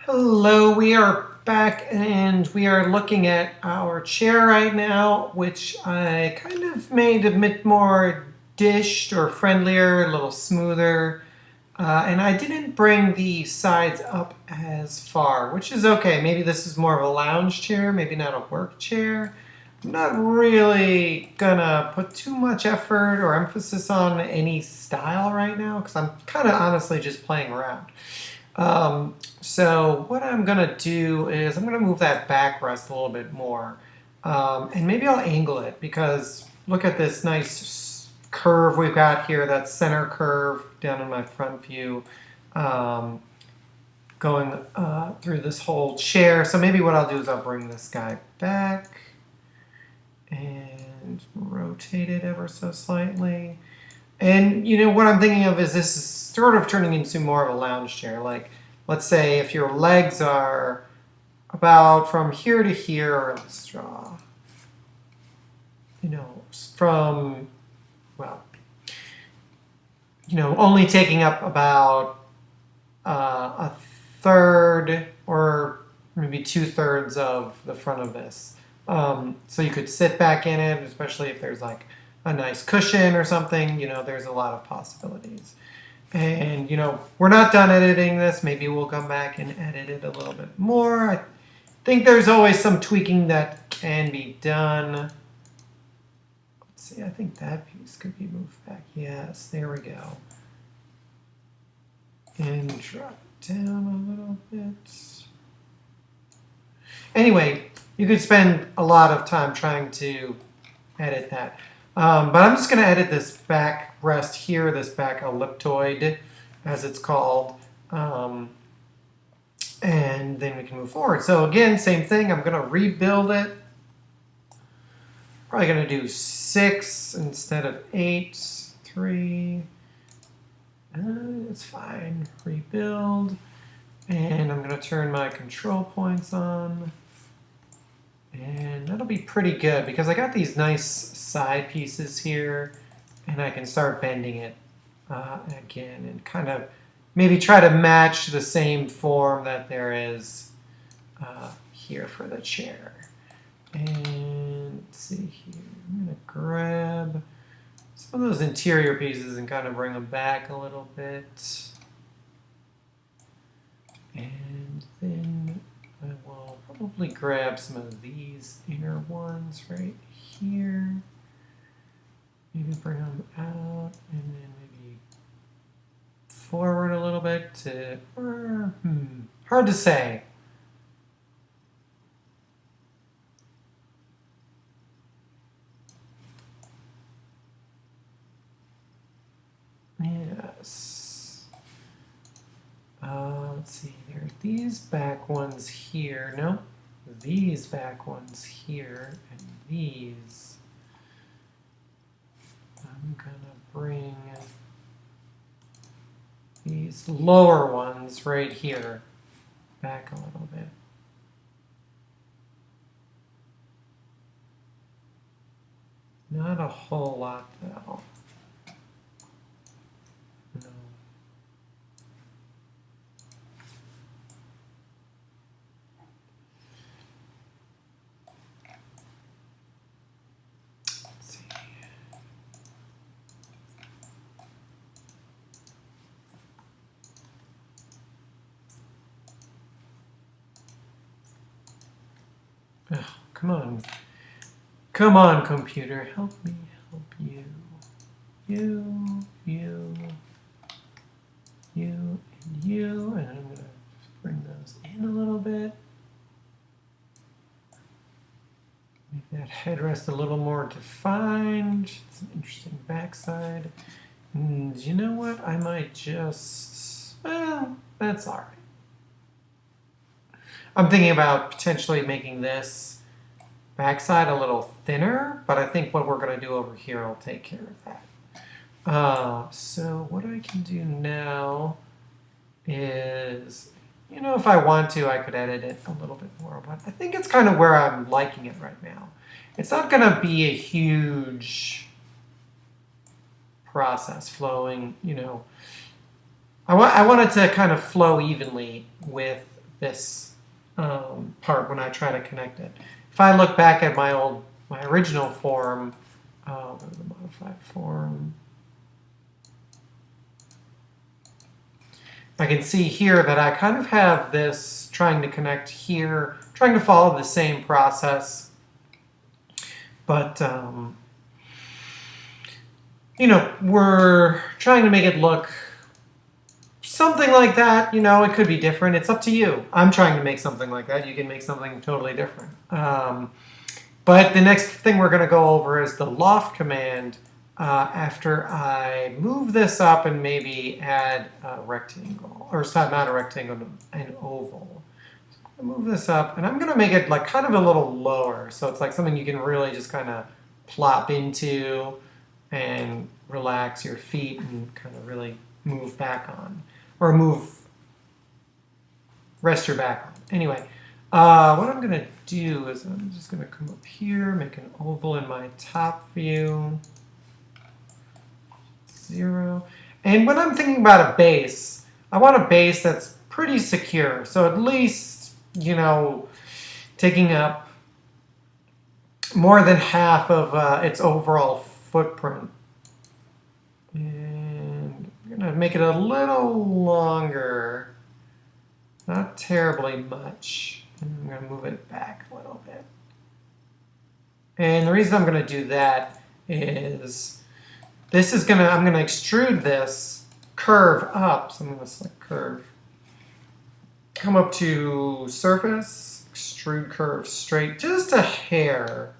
Hello, we are back and we are looking at our chair right now, which I kind of made a bit more dished or friendlier, a little smoother. And I didn't bring the sides up as far, which is okay. Maybe this is more of a lounge chair, maybe not a work chair. I'm not really gonna put too much effort or emphasis on any style right now because I'm kind of honestly just playing around. So what I'm gonna do is I'm gonna move that backrest a little bit more, and maybe I'll angle it because look at this nice curve we've got here. That center curve down in my front view, um, going through this whole chair. So maybe what I'll do is I'll bring this guy back and rotate it ever so slightly. And you know what I'm thinking of is this is sort of turning into more of a lounge chair. Like, let's say if your legs are about from here to here, or let's draw, from, well, only taking up about a third or maybe 2/3 of the front of this. So you could sit back in it, especially if there's like a nice cushion or something. There's a lot of possibilities. And, we're not done editing this. Maybe we'll come back and edit it a little bit more. I think there's always some tweaking that can be done. Let's see, I think that piece could be moved back. Yes, there we go. And drop it down a little bit. Anyway, you could spend a lot of time trying to edit that. But I'm just going to edit this back rest here, this back elliptoid, as it's called. And then we can move forward. So again, same thing. I'm going to rebuild it. Probably going to do 6 instead of 8. 3. It's fine. Rebuild. And I'm going to turn my control points on. And that'll be pretty good because I got these nice side pieces here and I can start bending it again and kind of maybe try to match the same form that there is here for the chair. And let's see here, I'm going to grab some of those interior pieces and kind of bring them back a little bit. And then I will probably grab some of these inner ones right here. Maybe bring them out and then maybe forward a little bit to, hard to say. Yes. Let's see, there are these back ones here. No, these back ones here, and these. I'm gonna bring these lower ones right here back a little bit. Not a whole lot though. No. Let's see. Oh, come on. Come on, computer. Help me help you. You, and you. And I'm going to bring those in a little bit. Make that headrest a little more defined. It's an interesting backside. And you know what? I might just, well, that's all right. I'm thinking about potentially making this backside a little thinner, but I think what we're going to do over here will take care of that. So what I can do now is, if I want to, I could edit it a little bit more, but I think it's kind of where I'm liking it right now. It's not going to be a huge process flowing, I want it to kind of flow evenly with this part when I try to connect it. If I look back at my original form, the modified form, I can see here that I kind of have this trying to connect here, trying to follow the same process, but you know, we're trying to make it look something like that. You know, it could be different. It's up to you. I'm trying to make something like that. You can make something totally different. But the next thing we're going to go over is the loft command after I move this up and maybe add a rectangle, or not a rectangle, an oval. So I'm going to move this up, and I'm going to make it like kind of a little lower, so it's like something you can really just kind of plop into and relax your feet and kind of really move back on, or rest your back on. Anyway, what I'm going to do is I'm just going to come up here, make an oval in my top view. 0. And when I'm thinking about a base, I want a base that's pretty secure. So at least, you know, taking up more than half of its overall footprint. And I'm going to make it a little longer. Not terribly much. I'm going to move it back a little bit. And the reason I'm going to do that is I'm going to extrude this curve up. So I'm going to select curve. Come up to surface, extrude curve straight, just a hair.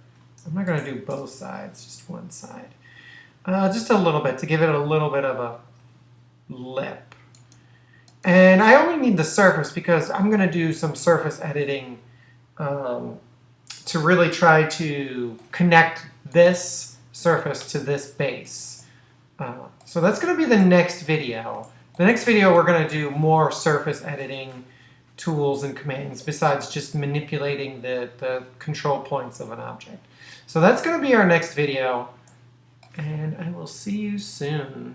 I'm not going to do both sides, just one side. Just a little bit to give it a little bit of a lip. And I only need the surface because I'm going to do some surface editing to really try to connect this surface to this base. So that's going to be the next video. The next video we're going to do more surface editing tools and commands besides just manipulating the control points of an object. So that's going to be our next video, and I will see you soon.